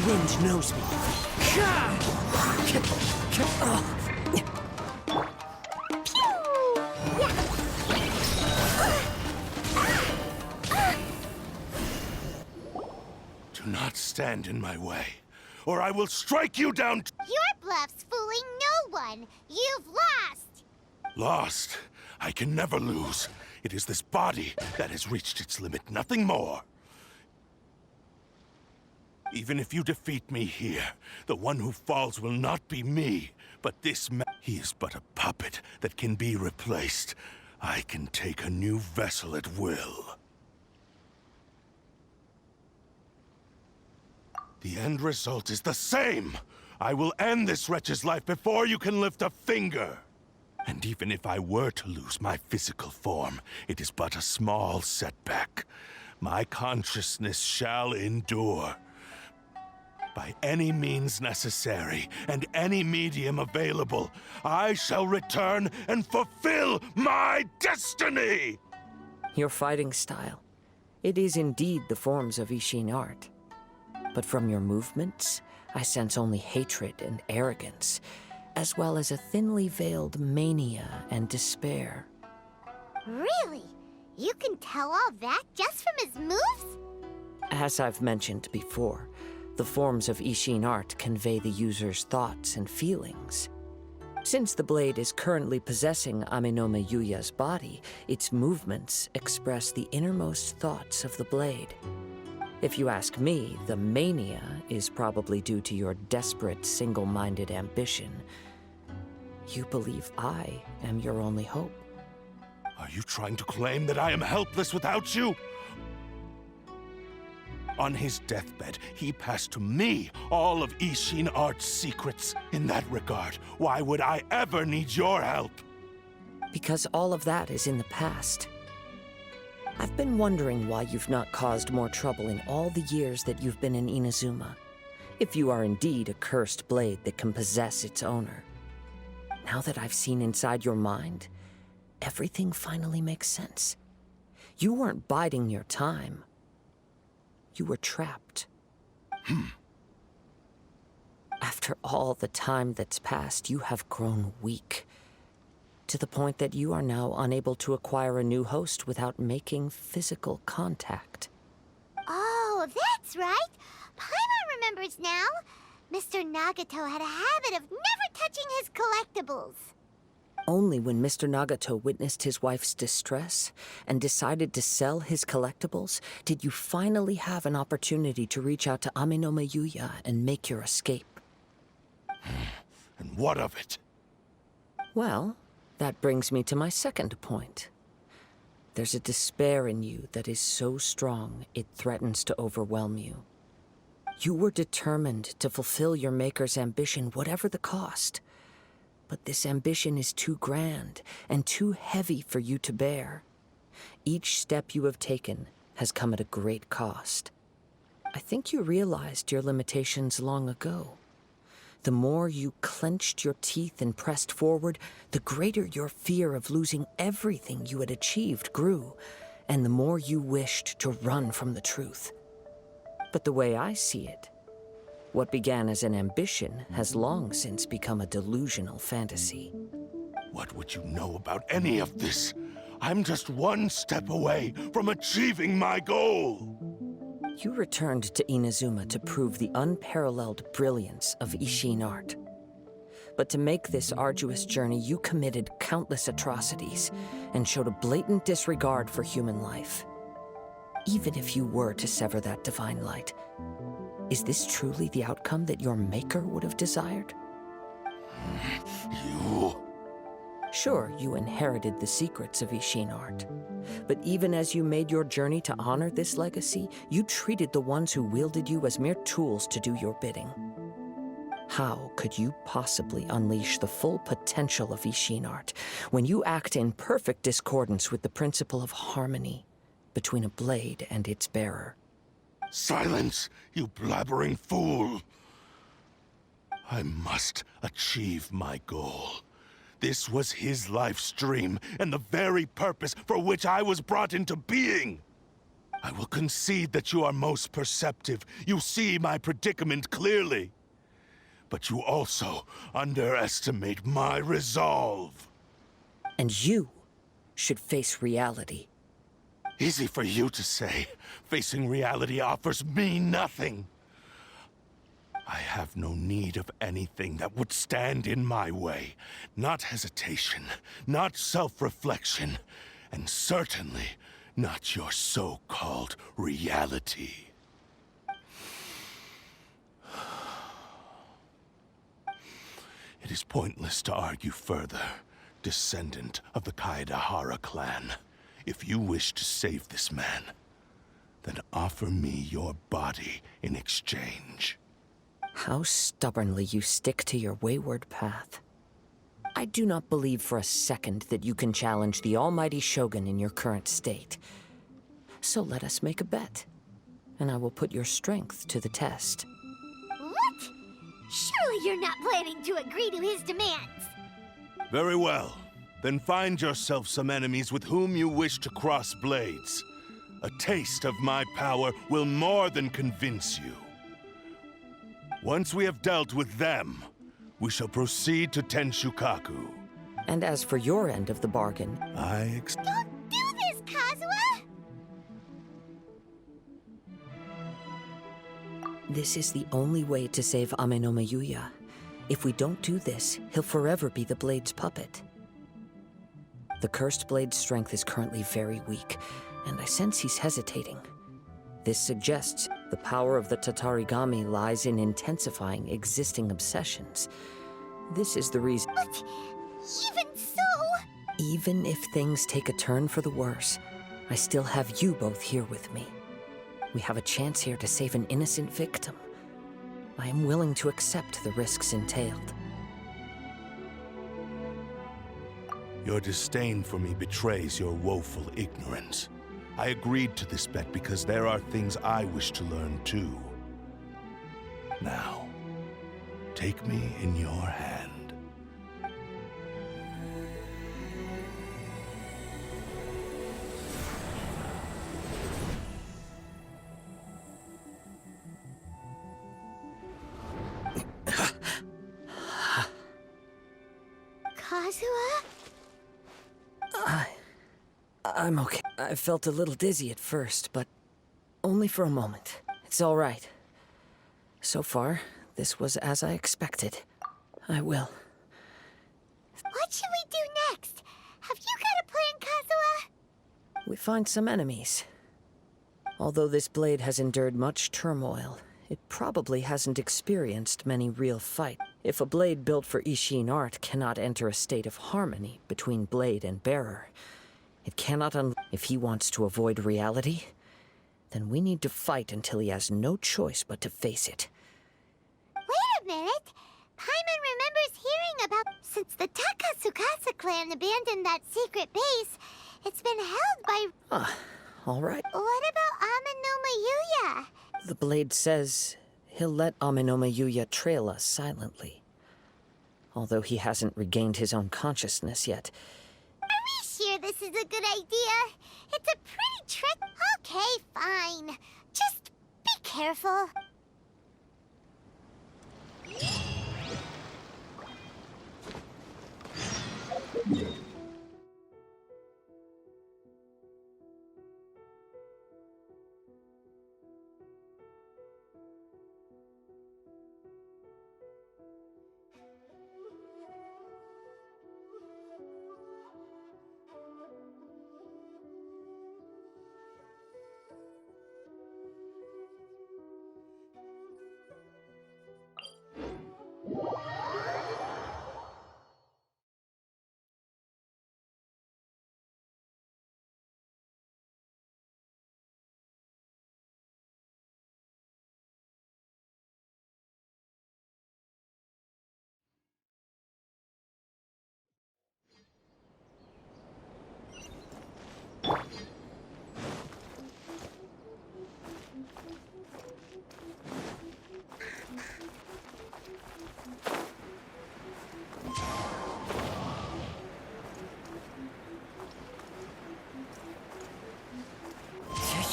wind knows me. Do not stand in my way, or I will strike you down. Your bluff's fooling no one. You've lost. Lost? I can never lose. It is this body that has reached its limit, nothing more. Even if you defeat me here, the one who falls will not be me, but this man. He is but a puppet that can be replaced. I can take a new vessel at will. The end result is the same! I will end this wretch's life before you can lift a finger! And even if I were to lose my physical form, it is but a small setback. My consciousness shall endure. By any means necessary, and any medium available, I shall return and fulfill my destiny! Your fighting style. It is indeed the forms of Ishin art. But from your movements, I sense only hatred and arrogance, as well as a thinly veiled mania and despair. Really? You can tell all that just from his moves? As I've mentioned before, the forms of Ishin art convey the user's thoughts and feelings. Since the blade is currently possessing Aminome Yuya's body, its movements express the innermost thoughts of the blade. If you ask me, the mania is probably due to your desperate, single-minded ambition. You believe I am your only hope. Are you trying to claim that I am helpless without you? On his deathbed, he passed to me all of Ishin Art's secrets. In that regard, why would I ever need your help? Because all of that is in the past. I've been wondering why you've not caused more trouble in all the years that you've been in Inazuma. If you are indeed a cursed blade that can possess its owner. Now that I've seen inside your mind, everything finally makes sense. You weren't biding your time. You were trapped. After all the time that's passed, you have grown weak. To the point that you are now unable to acquire a new host without making physical contact. Oh, that's right. Paimon remembers now. Mr. Nagato had a habit of never touching his collectibles. Only when Mr. Nagato witnessed his wife's distress and decided to sell his collectibles did you finally have an opportunity to reach out to Aminome Yuya and make your escape. And what of it? Well, that brings me to my second point. There's a despair in you that is so strong it threatens to overwhelm you. You were determined to fulfill your maker's ambition, whatever the cost. But this ambition is too grand and too heavy for you to bear. Each step you have taken has come at a great cost. I think you realized your limitations long ago. The more you clenched your teeth and pressed forward, the greater your fear of losing everything you had achieved grew, and the more you wished to run from the truth. But the way I see it, what began as an ambition has long since become a delusional fantasy. What would you know about any of this? I'm just one step away from achieving my goal! You returned to Inazuma to prove the unparalleled brilliance of Ishin art. But to make this arduous journey, you committed countless atrocities and showed a blatant disregard for human life. Even if you were to sever that divine light, is this truly the outcome that your maker would have desired? You... Sure, you inherited the secrets of Ishin art. But even as you made your journey to honor this legacy, you treated the ones who wielded you as mere tools to do your bidding. How could you possibly unleash the full potential of Ishin art when you act in perfect discordance with the principle of harmony between a blade and its bearer? Silence, you blabbering fool! I must achieve my goal. This was his life's dream, and the very purpose for which I was brought into being. I will concede that you are most perceptive. You see my predicament clearly. But you also underestimate my resolve. And you should face reality. Easy for you to say. Facing reality offers me nothing. I have no need of anything that would stand in my way. Not hesitation, not self-reflection, and certainly not your so-called reality. It is pointless to argue further, descendant of the Kaedahara clan. If you wish to save this man, then offer me your body in exchange. How stubbornly you stick to your wayward path. I do not believe for a second that you can challenge the almighty Shogun in your current state. So let us make a bet, and I will put your strength to the test. What? Surely you're not planning to agree to his demands. Very well. Then find yourself some enemies with whom you wish to cross blades. A taste of my power will more than convince you. Once we have dealt with them, we shall proceed to Tenshukaku. And as for your end of the bargain, Don't do this, Kazuha! this is the only way to save Amenoma Yuya. If we don't do this, he'll forever be the Blade's puppet. The Cursed Blade's strength is currently very weak, and I sense he's hesitating. This suggests the power of the Tatarigami lies in intensifying existing obsessions. This is the reason. But even so... Even if things take a turn for the worse, I still have you both here with me. We have a chance here to save an innocent victim. I am willing to accept the risks entailed. Your disdain for me betrays your woeful ignorance. I agreed to this bet because there are things I wish to learn too. Now, take me in your hand. Kazuha? I'm okay. I felt a little dizzy at first, but only for a moment. It's all right. So far, this was as I expected. I will. What should we do next? Have you got a plan, Kazuha? We find some enemies. Although this blade has endured much turmoil, it probably hasn't experienced many real fights. If a blade built for Ishin art cannot enter a state of harmony between blade and bearer, it cannot if he wants to avoid reality, then we need to fight until he has no choice but to face it. Wait a minute. Paimon remembers hearing about... Since the Takatsukasa clan abandoned that secret base, it's been held by... All right. What about Amenoma Yuya? The blade says he'll let Amenoma Yuya trail us silently. Although he hasn't regained his own consciousness yet. Are we sure this is a good idea? It's a pretty trick. Okay, fine. Just be careful.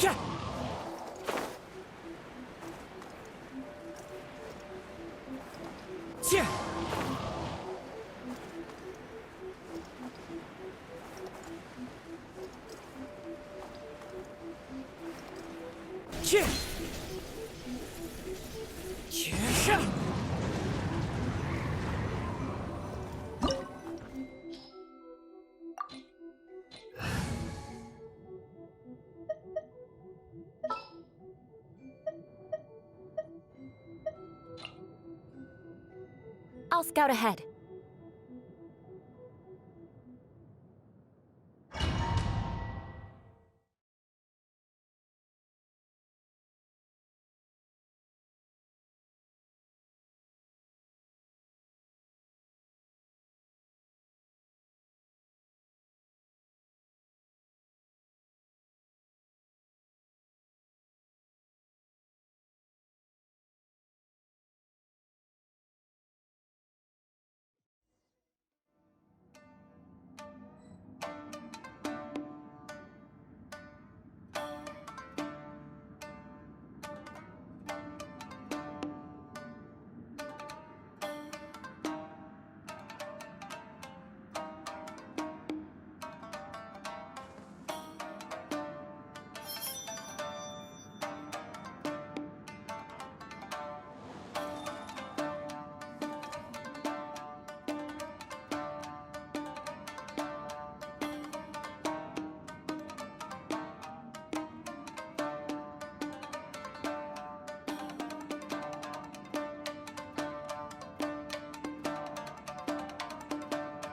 Yeah! I'll scout ahead.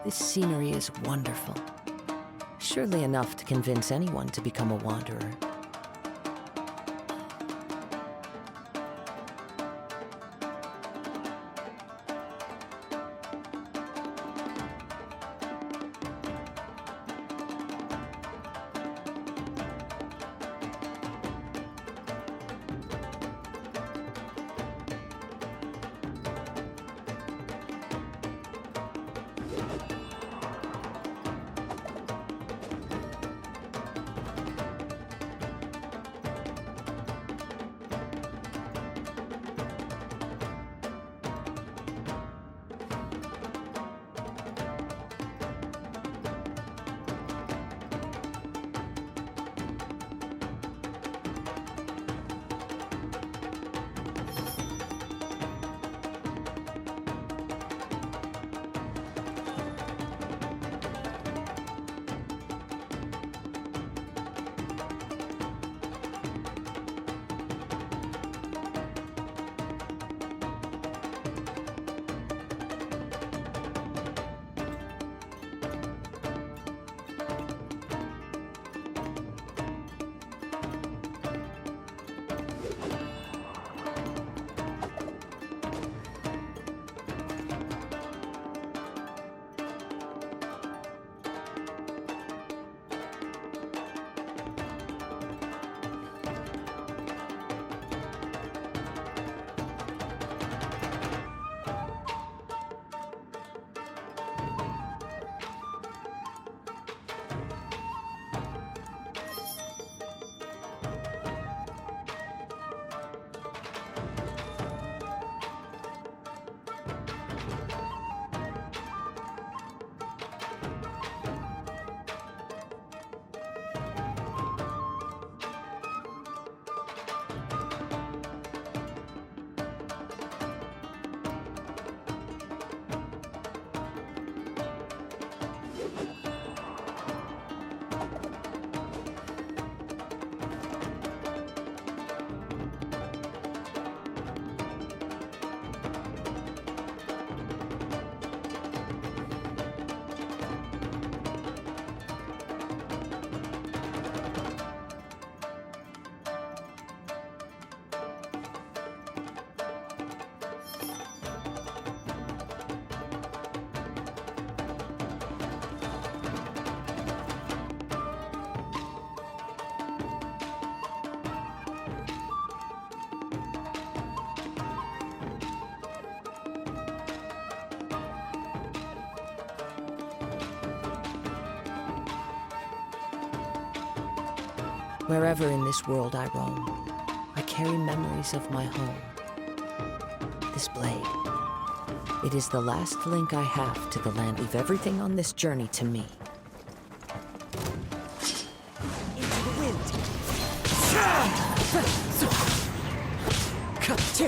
This scenery is wonderful. Surely enough to convince anyone to become a wanderer. Wherever in this world I roam, I carry memories of my home. This blade, it is the last link I have to the land. Leave everything on this journey to me. Into the wind. One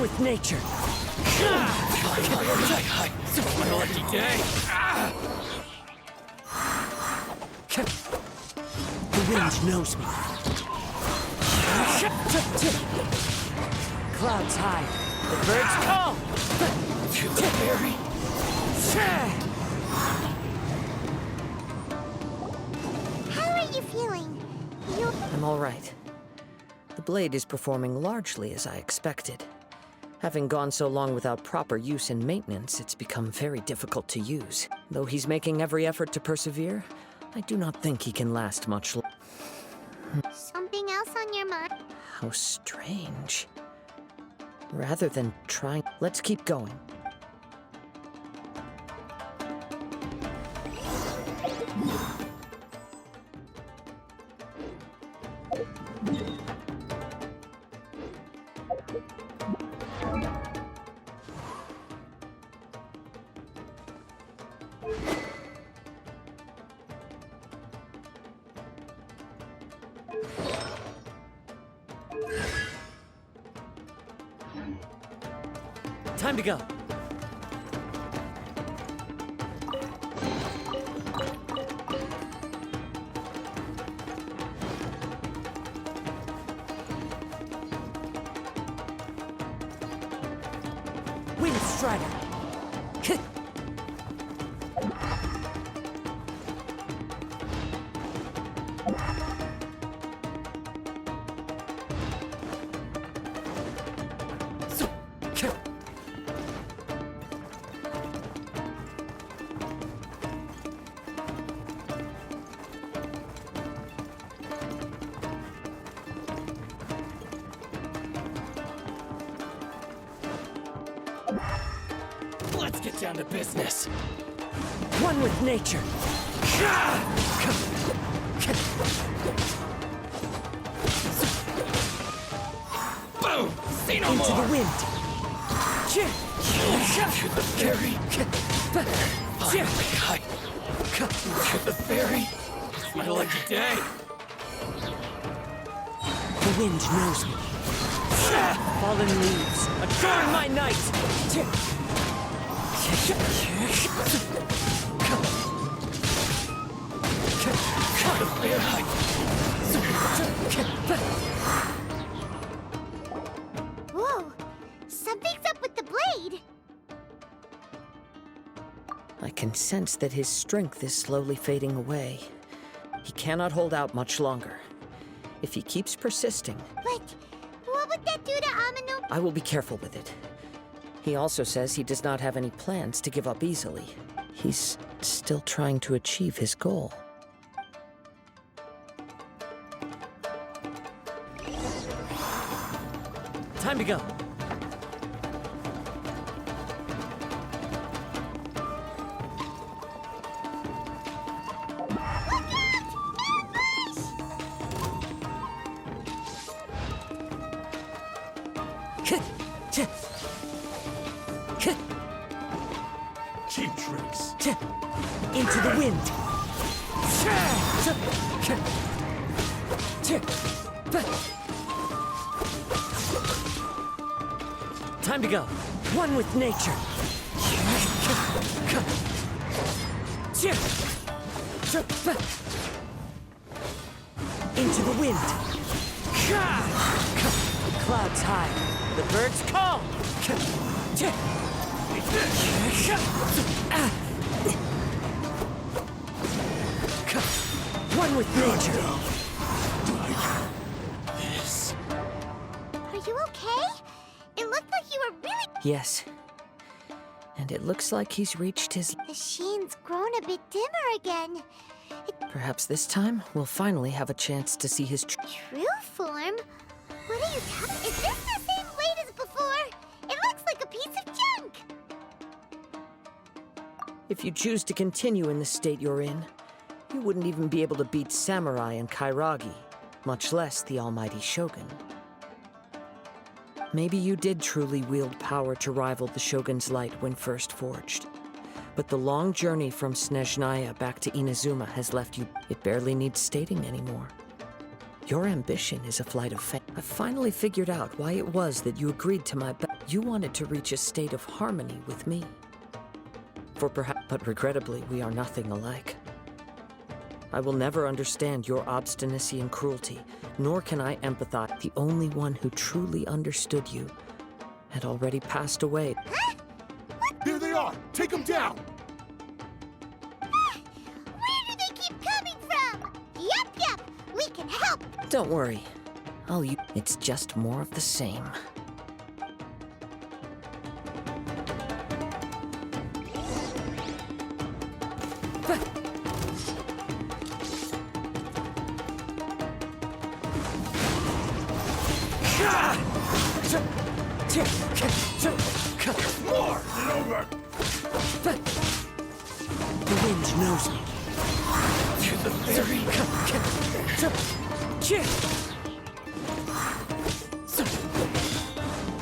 with nature. My lucky day. The wind knows me. Clouds high. The birds call. To the berry. How are you feeling? I'm all right. The blade is performing largely as I expected. Having gone so long without proper use and maintenance, it's become very difficult to use. Though he's making every effort to persevere, I do not think he can last much longer. Something else on your mind? How strange. Rather than trying, let's keep going. Time to go. Wind Strider. Let's get down to business. One with nature. Boom! See no Into more! the wind. To the ferry. Finally, to the ferry. It's my lucky day. The wind knows me. Fallen leaves, adorn my night! Whoa! Something's up with the blade! I can sense that his strength is slowly fading away. He cannot hold out much longer. If he keeps persisting, But what would that do to Amino? I will be careful with it. He also says he does not have any plans to give up easily. He's still trying to achieve his goal. Time to go. Cheap tricks. Into the wind. Time to go. One with nature. Into the wind. Clouds high. The birds call. One with nature. This. Are you okay? It looked like you were really... Yes. And it looks like he's reached his... The sheen's grown a bit dimmer again. Perhaps this time we'll finally have a chance to see his... True form? What are you talking... Is this the same blade as before? It looks like a piece of junk! If you choose to continue in the state you're in, you wouldn't even be able to beat Samurai and Kairagi, much less the almighty Shogun. Maybe you did truly wield power to rival the Shogun's light when first forged. But the long journey from Snezhnaya back to Inazuma has left you... It barely needs stating anymore. Your ambition is a flight of fancy. I finally figured out why it was that you agreed to my You wanted to reach a state of harmony with me. But regrettably, we are nothing alike. I will never understand your obstinacy and cruelty, nor can I empathize. The only one who truly understood you had already passed away. Huh? There they are! Take them down! Where do they keep coming from? Yup, we can help. Don't worry. It's just more of the same. More! Get over! The wind knows me. To the very...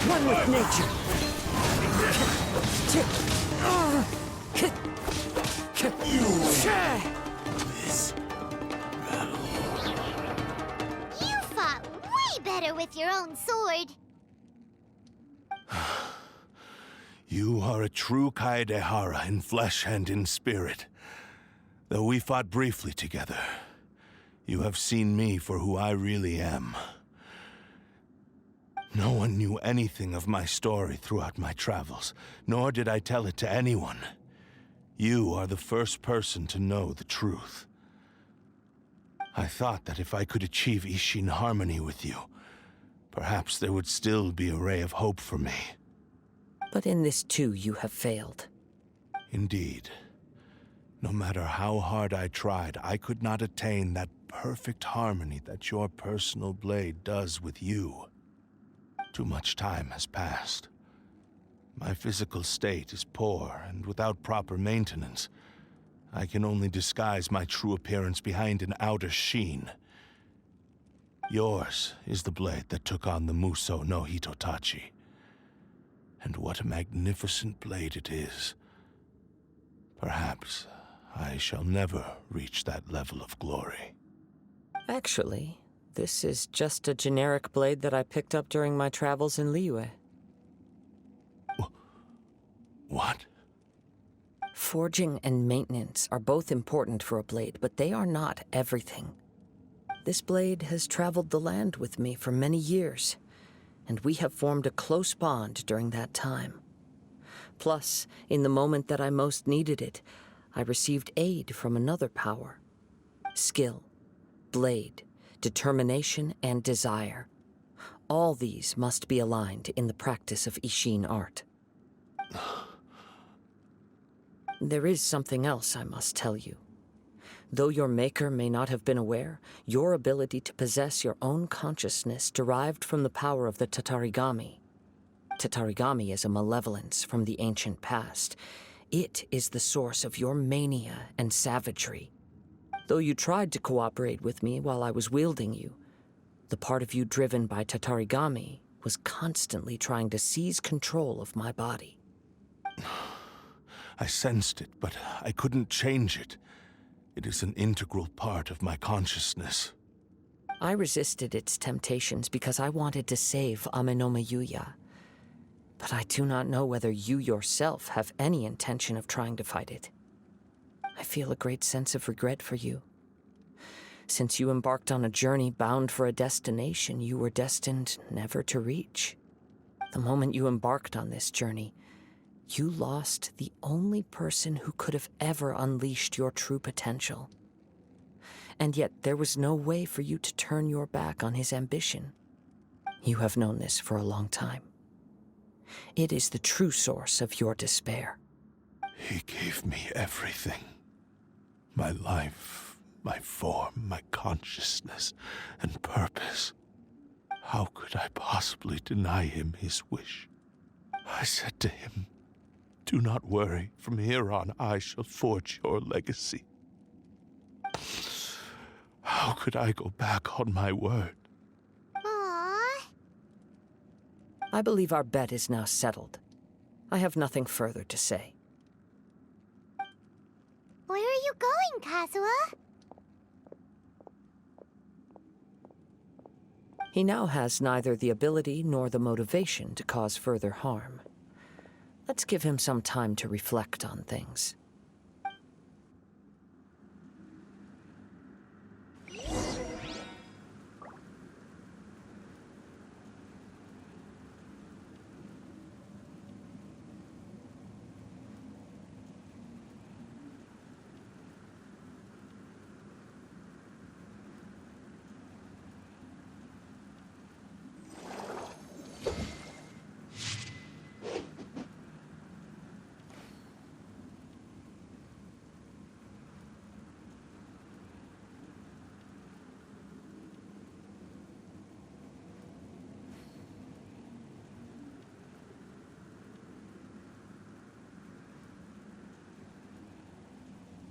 One with nature. This You fought way better with your own sword. You are a true Kaedehara in flesh and in spirit. Though we fought briefly together, you have seen me for who I really am. No one knew anything of my story throughout my travels, nor did I tell it to anyone. You are the first person to know the truth. I thought that if I could achieve Ishin harmony with you, perhaps there would still be a ray of hope for me. But in this too, you have failed. Indeed. No matter how hard I tried, I could not attain that perfect harmony that your personal blade does with you. Too much time has passed. My physical state is poor, and without proper maintenance, I can only disguise my true appearance behind an outer sheen. Yours is the blade that took on the Muso no Hitotachi. And what a magnificent blade it is. Perhaps I shall never reach that level of glory. Actually, this is just a generic blade that I picked up during my travels in Liyue. What? Forging and maintenance are both important for a blade, but they are not everything. This blade has traveled the land with me for many years, and we have formed a close bond during that time. Plus, in the moment that I most needed it, I received aid from another power. Skill, blade, determination, and desire. All these must be aligned in the practice of Ishin art. There is something else I must tell you. Though your maker may not have been aware, your ability to possess your own consciousness derived from the power of the Tatarigami. Tatarigami is a malevolence from the ancient past. It is the source of your mania and savagery. Though you tried to cooperate with me while I was wielding you, the part of you driven by Tatarigami was constantly trying to seize control of my body. I sensed it, but I couldn't change it. It is an integral part of my consciousness. I resisted its temptations because I wanted to save Amenoma Yuya. But I do not know whether you yourself have any intention of trying to fight it. I feel a great sense of regret for you. Since you embarked on a journey bound for a destination you were destined never to reach. The moment you embarked on this journey, you lost the only person who could have ever unleashed your true potential. And yet there was no way for you to turn your back on his ambition. You have known this for a long time. It is the true source of your despair. He gave me everything. My life, my form, my consciousness, and purpose. How could I possibly deny him his wish? I said to him, "Do not worry. From here on, I shall forge your legacy." How could I go back on my word? Aww. I believe our bet is now settled. I have nothing further to say. Where are you going, Kazuha? He now has neither the ability nor the motivation to cause further harm. Let's give him some time to reflect on things.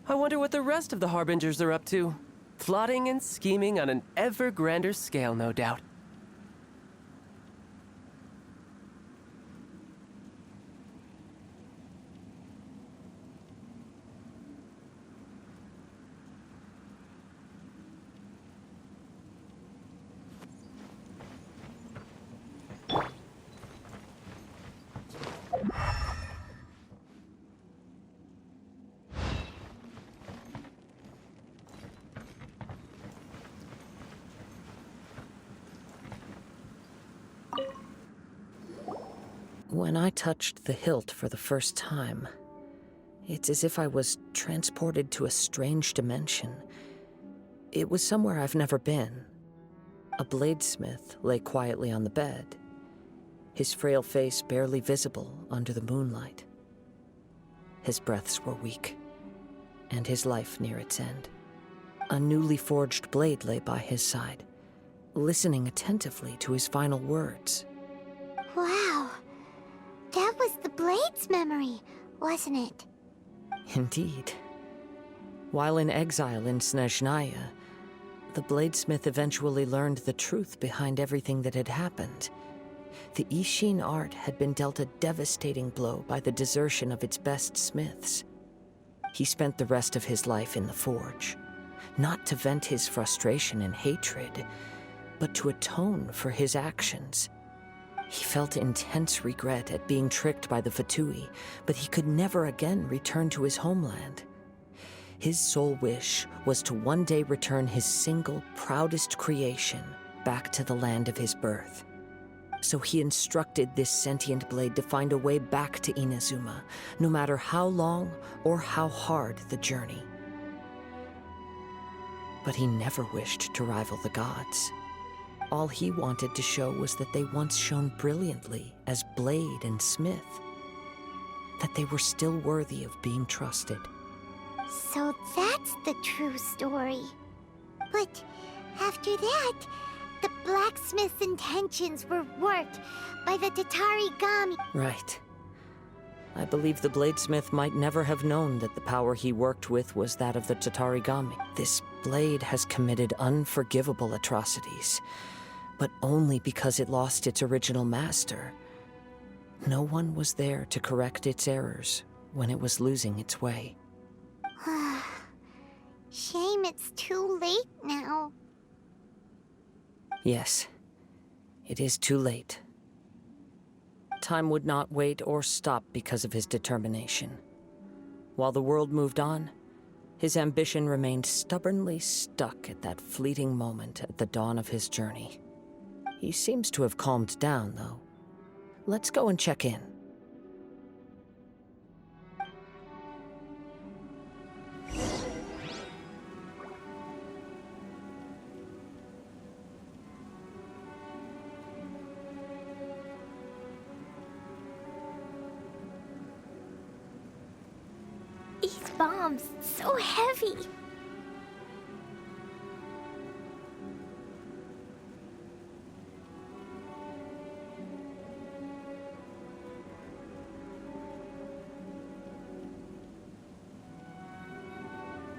I wonder what the rest of the Harbingers are up to. Plotting and scheming on an ever grander scale, no doubt. When I touched the hilt for the first time, it's as if I was transported to a strange dimension. It was somewhere I've never been. A bladesmith lay quietly on the bed, his frail face barely visible under the moonlight. His breaths were weak, and his life near its end. A newly forged blade lay by his side, listening attentively to his final words. Wow. That was the Blade's memory, wasn't it? Indeed. While in exile in Snezhnaya, the bladesmith eventually learned the truth behind everything that had happened. The Ishin art had been dealt a devastating blow by the desertion of its best smiths. He spent the rest of his life in the forge, not to vent his frustration and hatred, but to atone for his actions. He felt intense regret at being tricked by the Fatui, but he could never again return to his homeland. His sole wish was to one day return his single, proudest creation back to the land of his birth. So he instructed this sentient blade to find a way back to Inazuma, no matter how long or how hard the journey. But he never wished to rival the gods. All he wanted to show was that they once shone brilliantly as blade and smith, that they were still worthy of being trusted. So that's the true story. But after that, the blacksmith's intentions were worked by the Tatarigami. Right. I believe the bladesmith might never have known that the power he worked with was that of the Tatarigami. This blade has committed unforgivable atrocities, but only because it lost its original master. No one was there to correct its errors when it was losing its way. Shame it's too late now. Yes, it is too late. Time would not wait or stop because of his determination. While the world moved on, his ambition remained stubbornly stuck at that fleeting moment at the dawn of his journey. He seems to have calmed down, though. Let's go and check in. These bombs, so heavy.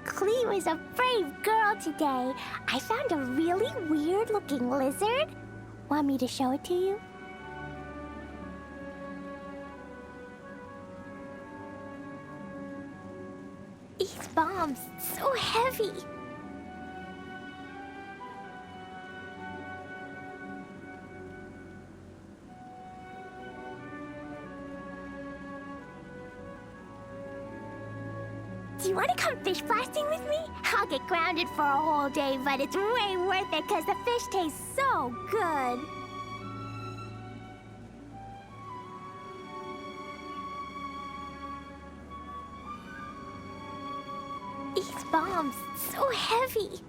Klee was a brave girl today. I found a really weird-looking lizard. Want me to show it to you? These bombs, so heavy. Come fish blasting with me? I'll get grounded for a whole day, but it's way worth it because the fish tastes so good. These bombs, so heavy.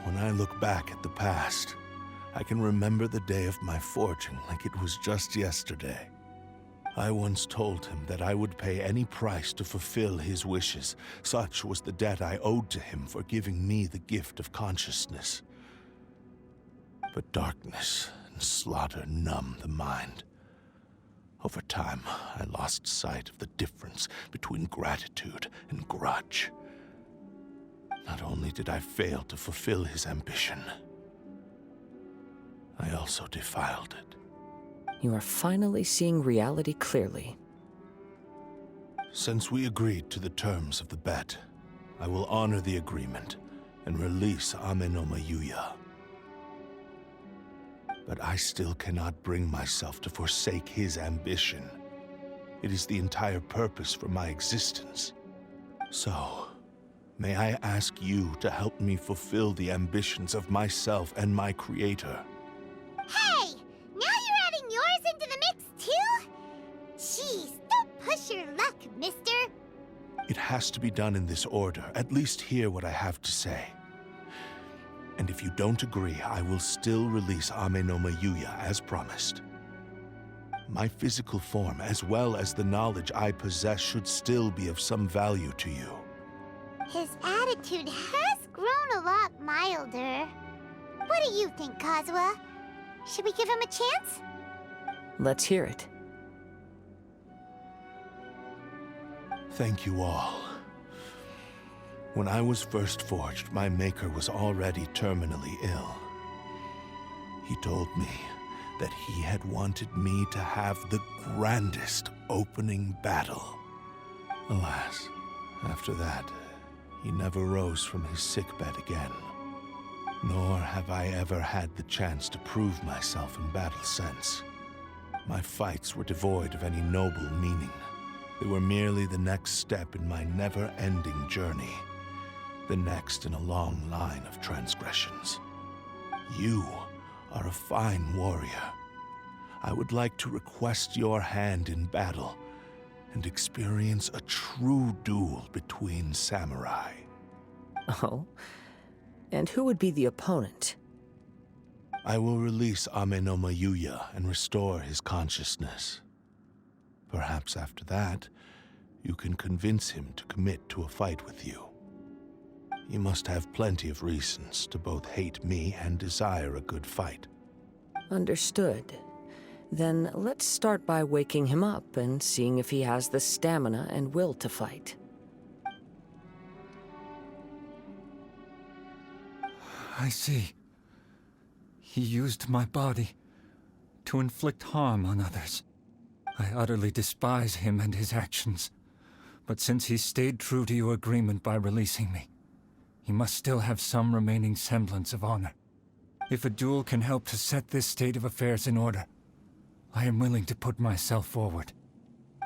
When I look back at the past, I can remember the day of my forging like it was just yesterday. I once told him that I would pay any price to fulfill his wishes. Such was the debt I owed to him for giving me the gift of consciousness. But darkness and slaughter numb the mind. Over time, I lost sight of the difference between gratitude and grudge. Not only did I fail to fulfill his ambition, I also defiled it. You are finally seeing reality clearly. Since we agreed to the terms of the bet, I will honor the agreement and release Amenoma Yuya. But I still cannot bring myself to forsake his ambition. It is the entire purpose for my existence. So, may I ask you to help me fulfill the ambitions of myself and my creator? Hey! Now you're adding yours into the mix, too? Jeez, don't push your luck, mister. It has to be done in this order. At least hear what I have to say. And if you don't agree, I will still release Amenoma Yuya as promised. My physical form, as well as the knowledge I possess, should still be of some value to you. His attitude has grown a lot milder. What do you think, Kazuha? Should we give him a chance? Let's hear it. Thank you all. When I was first forged, my maker was already terminally ill. He told me that he had wanted me to have the grandest opening battle. Alas, after that, he never rose from his sickbed again. Nor have I ever had the chance to prove myself in battle since. My fights were devoid of any noble meaning. They were merely the next step in my never-ending journey. The next in a long line of transgressions. You are a fine warrior. I would like to request your hand in battle and experience a true duel between samurai. Oh? And who would be the opponent? I will release Amenoma Yuya and restore his consciousness. Perhaps after that, you can convince him to commit to a fight with you. He must have plenty of reasons to both hate me and desire a good fight. Understood. Then let's start by waking him up and seeing if he has the stamina and will to fight. I see. He used my body to inflict harm on others. I utterly despise him and his actions. But since he stayed true to your agreement by releasing me, he must still have some remaining semblance of honor. If a duel can help to set this state of affairs in order, I am willing to put myself forward.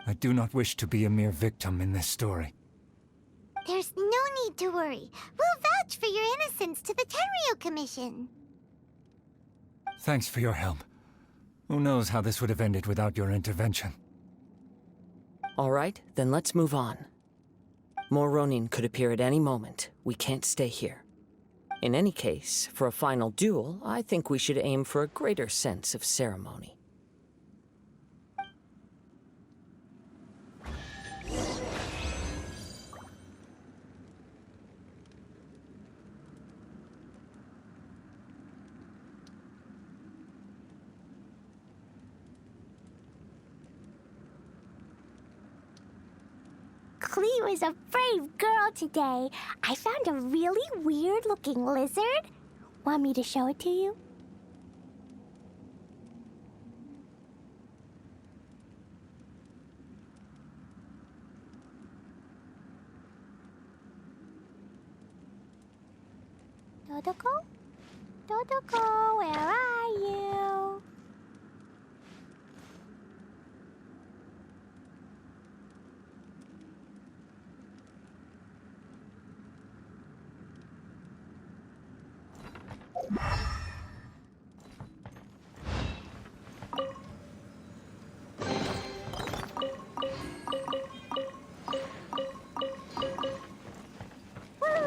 I do not wish to be a mere victim in this story. There's no need to worry. We'll vouch for your innocence to the Tenryo Commission. Thanks for your help. Who knows how this would have ended without your intervention? All right, then let's move on. More Ronin could appear at any moment. We can't stay here. In any case, for a final duel, I think we should aim for a greater sense of ceremony. Klee was a brave girl today. I found a really weird-looking lizard. Want me to show it to you? Dodoko? Dodoko, where are you? Woo!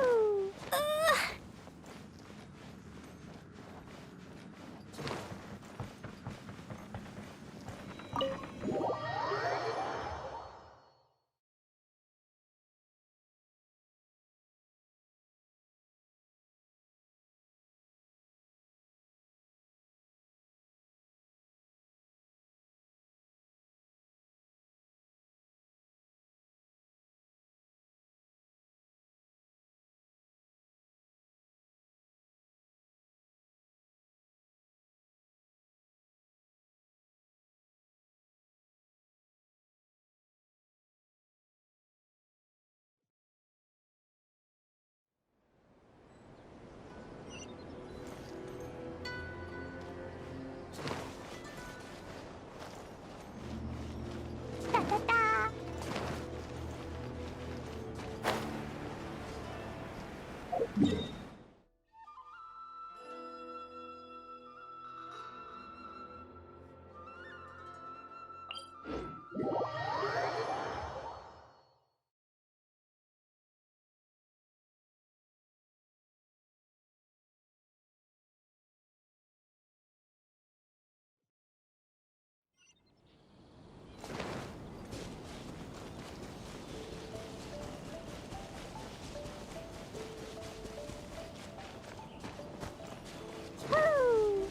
Da da da! Woo!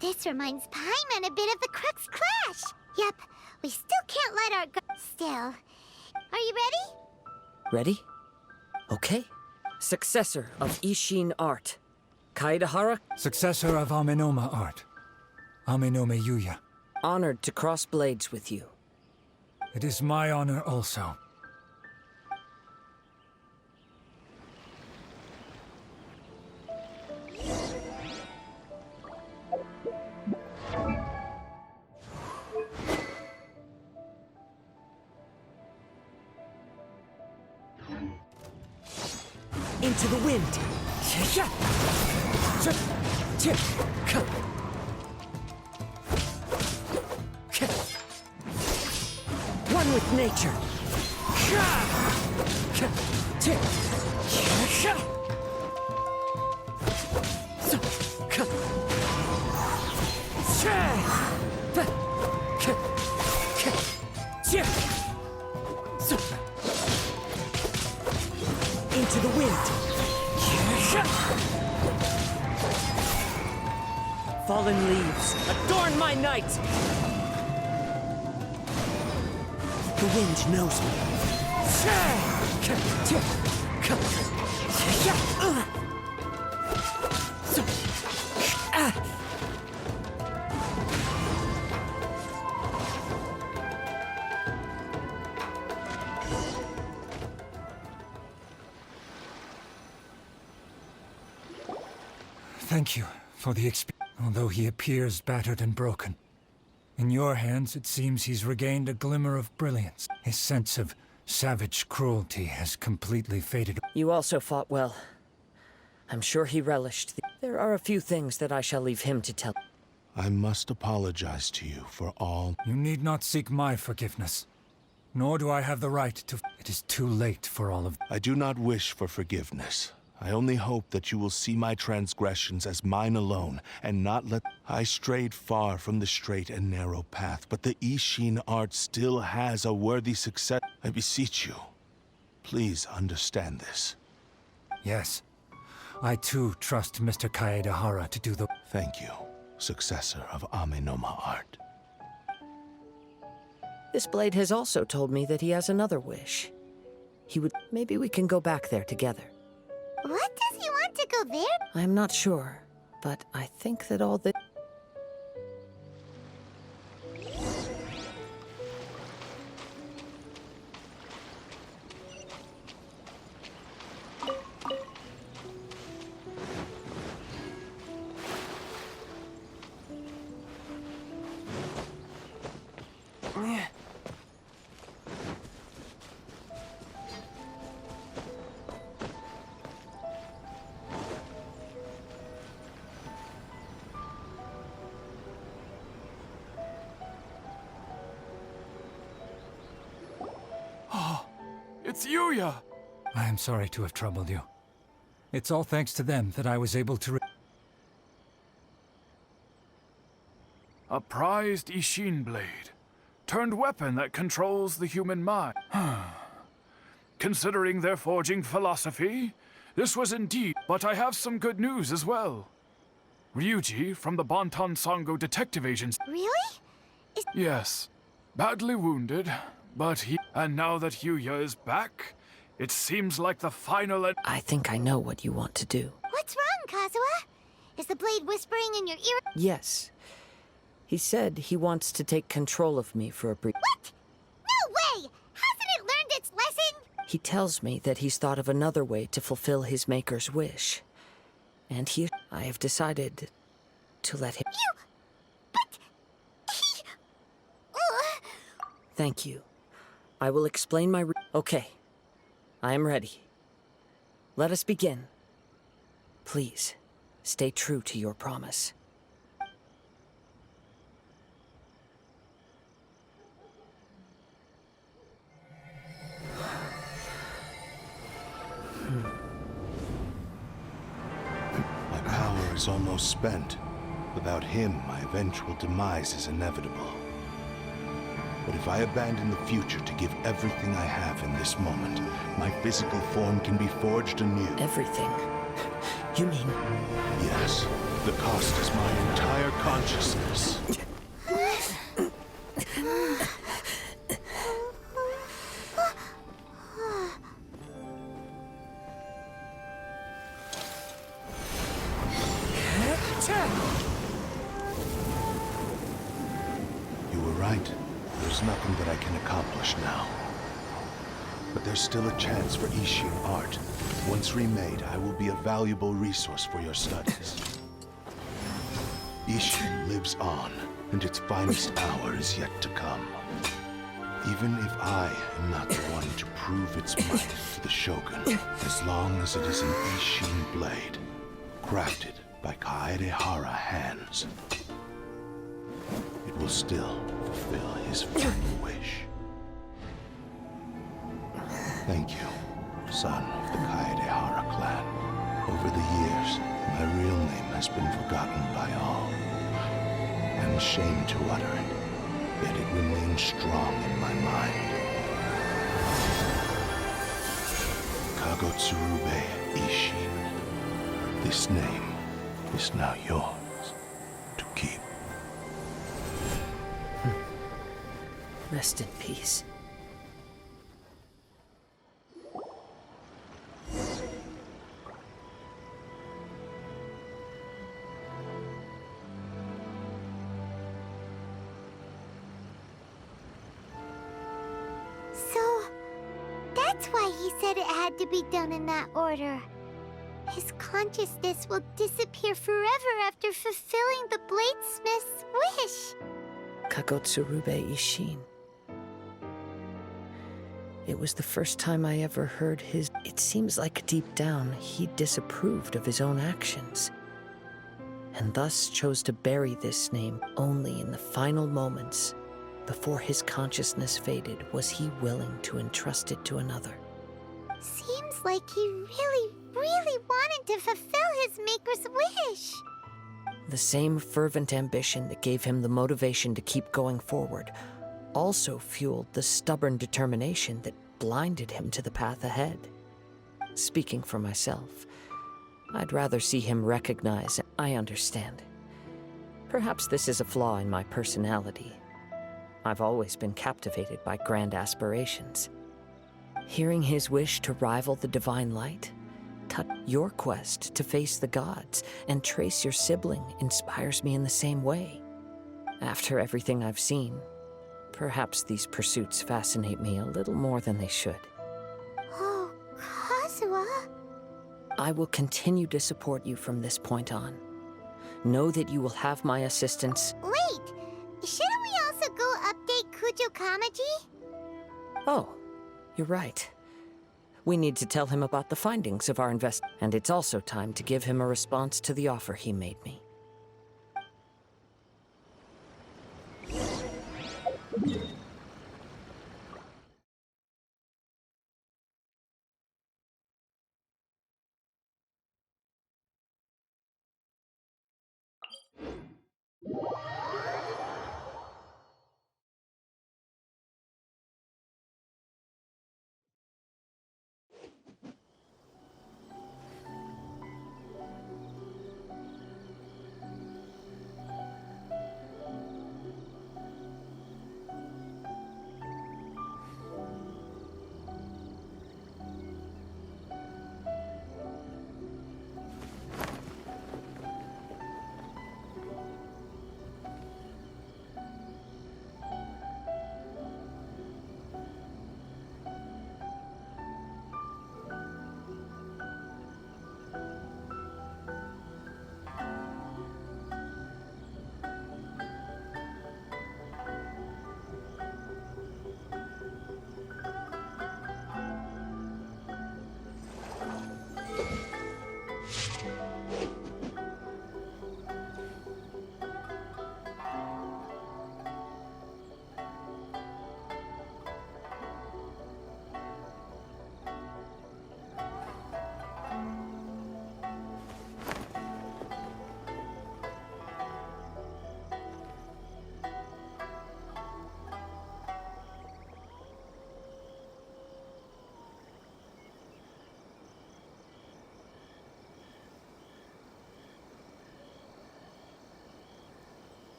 This reminds Paimon a bit of the Crux Clash. Yep, we still can't let our Still. Are you ready? Ready? Okay. Successor of Ishin art. Kaedahara, Successor of Amenoma art. Amenome Yuya. honored to cross blades with you. It is my honor also. Into the wind. One with nature. Into the wind. Fallen leaves, adorn my night! The wind knows me. Thank you for the experience. Although he appears battered and broken. In your hands, it seems he's regained a glimmer of brilliance. His sense of savage cruelty has completely faded. You also fought well. I'm sure he relished There are a few things that I shall leave him to tell. I must apologize to you for all. You need not seek my forgiveness. Nor do I have the right to... It is too late for all of... I do not wish for forgiveness. I only hope that you will see my transgressions as mine alone, and not let... I strayed far from the straight and narrow path, but the Ishin art still has a worthy success. I beseech you, please understand this. Yes. I too trust Mr. Kaedahara to do the... Thank you, successor of Amenoma art. This blade has also told me that he has another wish. He would... Maybe we can go back there together. What does he want to go there? I'm not sure, but I think that all the... It's Yuya! I am sorry to have troubled you. It's all thanks to them that I was able to A prized Ishin blade. Turned weapon that controls the human mind. Considering their forging philosophy, this was indeed... But I have some good news as well. Ryuji from the Bonton Sango Detective Agency... Really? Yes. Badly wounded, but he... And now that Yuya is back, it seems like the final... I think I know what you want to do. What's wrong, Kazuha? Is the blade whispering in your ear? Yes. He said he wants to take control of me for a brief... What? No way! Hasn't it learned its lesson? He tells me that he's thought of another way to fulfill his maker's wish. And I have decided to let him... But... he... Ugh. Thank you. I will explain my... Okay. I am ready. Let us begin. Please, stay true to your promise. My power is almost spent. Without him, my eventual demise is inevitable. But if I abandon the future to give everything I have in this moment, my physical form can be forged anew. Everything? You mean... Yes. The cost is my entire consciousness. You were right. There's nothing that I can accomplish now. But there's still a chance for Ishin art. Once remade, I will be a valuable resource for your studies. Ishin lives on, and its finest hour is yet to come. Even if I am not the one to prove its might to the Shogun, as long as it is an Ishin blade, crafted by Kaedehara hands, it will still fulfill his final wish. Thank you, son of the Kaedehara clan. Over the years, my real name has been forgotten by all. I'm ashamed to utter it, yet it remains strong in my mind. Kagotsurube Ishin. This name is now yours to keep. Rest in peace. So, that's why he said it had to be done in that order. His consciousness will disappear forever after fulfilling the bladesmith's wish. Kagotsurube Ishin. It was the first time I ever heard his... It seems like deep down he disapproved of his own actions, and thus chose to bury this name. Only in the final moments, before his consciousness faded, was he willing to entrust it to another. Seems like he really, really wanted to fulfill his maker's wish. The same fervent ambition that gave him the motivation to keep going forward also fueled the stubborn determination that blinded him to the path ahead. Speaking for myself, I'd rather see him recognize... I understand. Perhaps this is a flaw in my personality. I've always been captivated by grand aspirations. Hearing his wish to rival the divine light, your quest to face the gods and trace your sibling inspires me in the same way. After everything I've seen, perhaps these pursuits fascinate me a little more than they should. Oh, Kazuha. I will continue to support you from this point on. Know that you will have my assistance. Wait, shouldn't we also go update Kujo Kamaji? Oh, you're right. We need to tell him about the findings of our and it's also time to give him a response to the offer he made me.